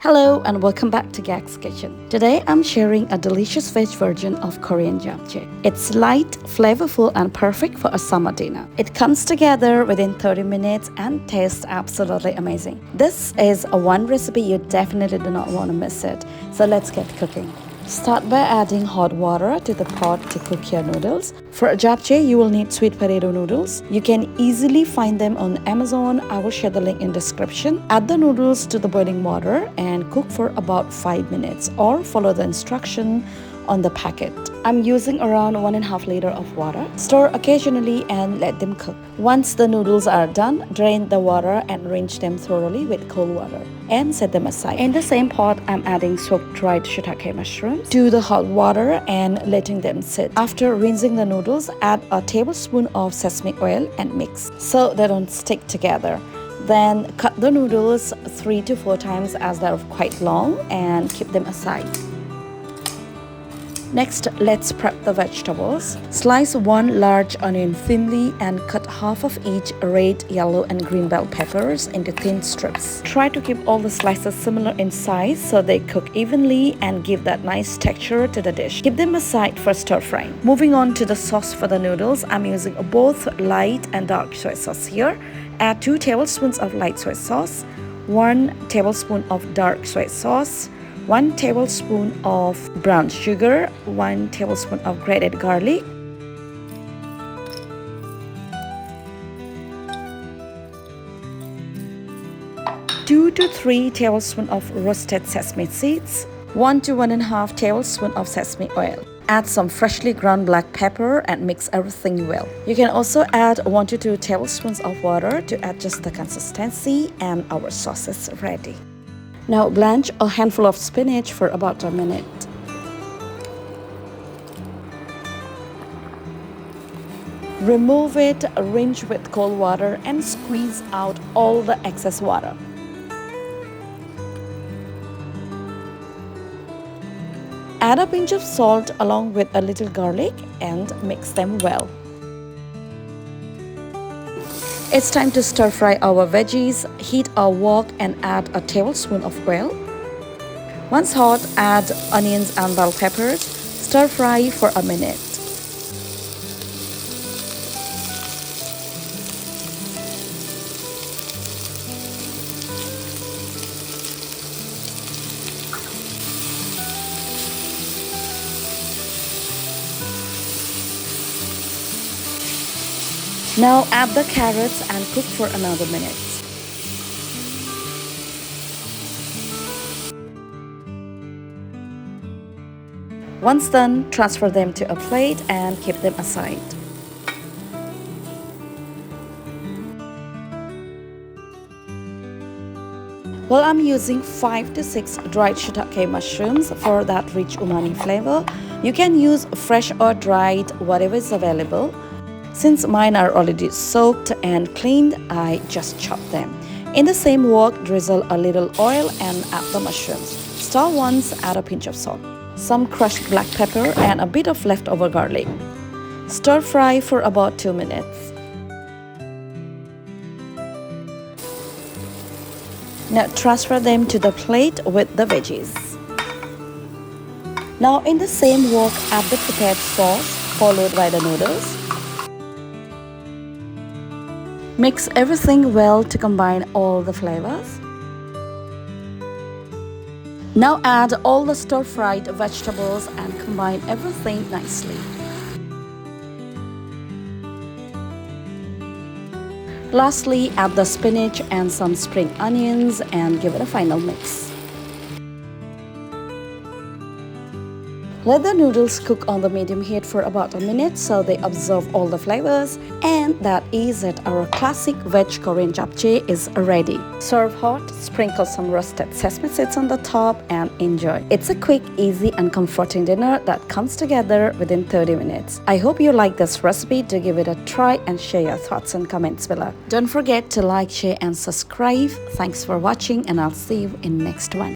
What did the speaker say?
Hello and welcome back to Gags Kitchen. Today I'm sharing a delicious veg version of Korean japchae. It's light, flavorful and perfect for a summer dinner. It comes together within 30 minutes and tastes absolutely amazing. This is a one recipe you definitely do not want to miss it. So let's get cooking. Start by adding hot water to the pot to cook your noodles. For a japchae, you will need sweet potato noodles. You can easily find them on Amazon. I will share the link in description. Add the noodles to the boiling water and cook for about 5 minutes or follow the instruction on the packet. I'm using around 1.5 liters of water. Stir occasionally and let them cook. Once the noodles are done, drain the water and rinse them thoroughly with cold water and set them aside. In the same pot, I'm adding soaked dried shiitake mushrooms to the hot water and letting them sit. After rinsing the noodles, add a tablespoon of sesame oil and mix so they don't stick together. Then cut the noodles 3 to 4 times as they're quite long and keep them aside. Next, let's prep the vegetables. Slice 1 large onion thinly and cut half of each red, yellow and green bell peppers into thin strips. Try to keep all the slices similar in size so they cook evenly and give that nice texture to the dish. Keep them aside for stir frying. Moving on to the sauce for the noodles, I'm using both light and dark soy sauce here. Add 2 tablespoons of light soy sauce, 1 tablespoon of dark soy sauce, 1 tablespoon of brown sugar, 1 tablespoon of grated garlic, two to 3 tablespoons of roasted sesame seeds, 1 to 1.5 tablespoons of sesame oil. Add some freshly ground black pepper and mix everything well. You can also add 1 to 2 tablespoons of water to adjust the consistency, and our sauce is ready. Now blanch a handful of spinach for about a minute. Remove it, rinse with cold water and squeeze out all the excess water. Add a pinch of salt along with a little garlic and mix them well. It's time to stir fry our veggies. Heat a wok and add a tablespoon of oil. Once hot, add onions and bell peppers. Stir fry for a minute. Now add the carrots and cook for another minute. Once done, transfer them to a plate and keep them aside. Well, I'm using 5 to 6 dried shiitake mushrooms for that rich umami flavor. You can use fresh or dried, whatever is available. Since mine are already soaked and cleaned, I just chop them. In the same wok, drizzle a little oil and add the mushrooms. Stir once, add a pinch of salt, some crushed black pepper and a bit of leftover garlic. Stir fry for about 2 minutes. Now transfer them to the plate with the veggies. Now in the same wok, add the prepared sauce followed by the noodles. Mix everything well to combine all the flavors. Now add all the stir-fried vegetables and combine everything nicely. Lastly, add the spinach and some spring onions and give it a final mix. Let the noodles cook on the medium heat for about a minute so they absorb all the flavors. And that is it. Our classic veg Korean japchae is ready. Serve hot, sprinkle some roasted sesame seeds on the top and enjoy. It's a quick, easy and comforting dinner that comes together within 30 minutes. I hope you like this recipe. Do give it a try and share your thoughts and comments below. Don't forget to like, share and subscribe. Thanks for watching and I'll see you in next one.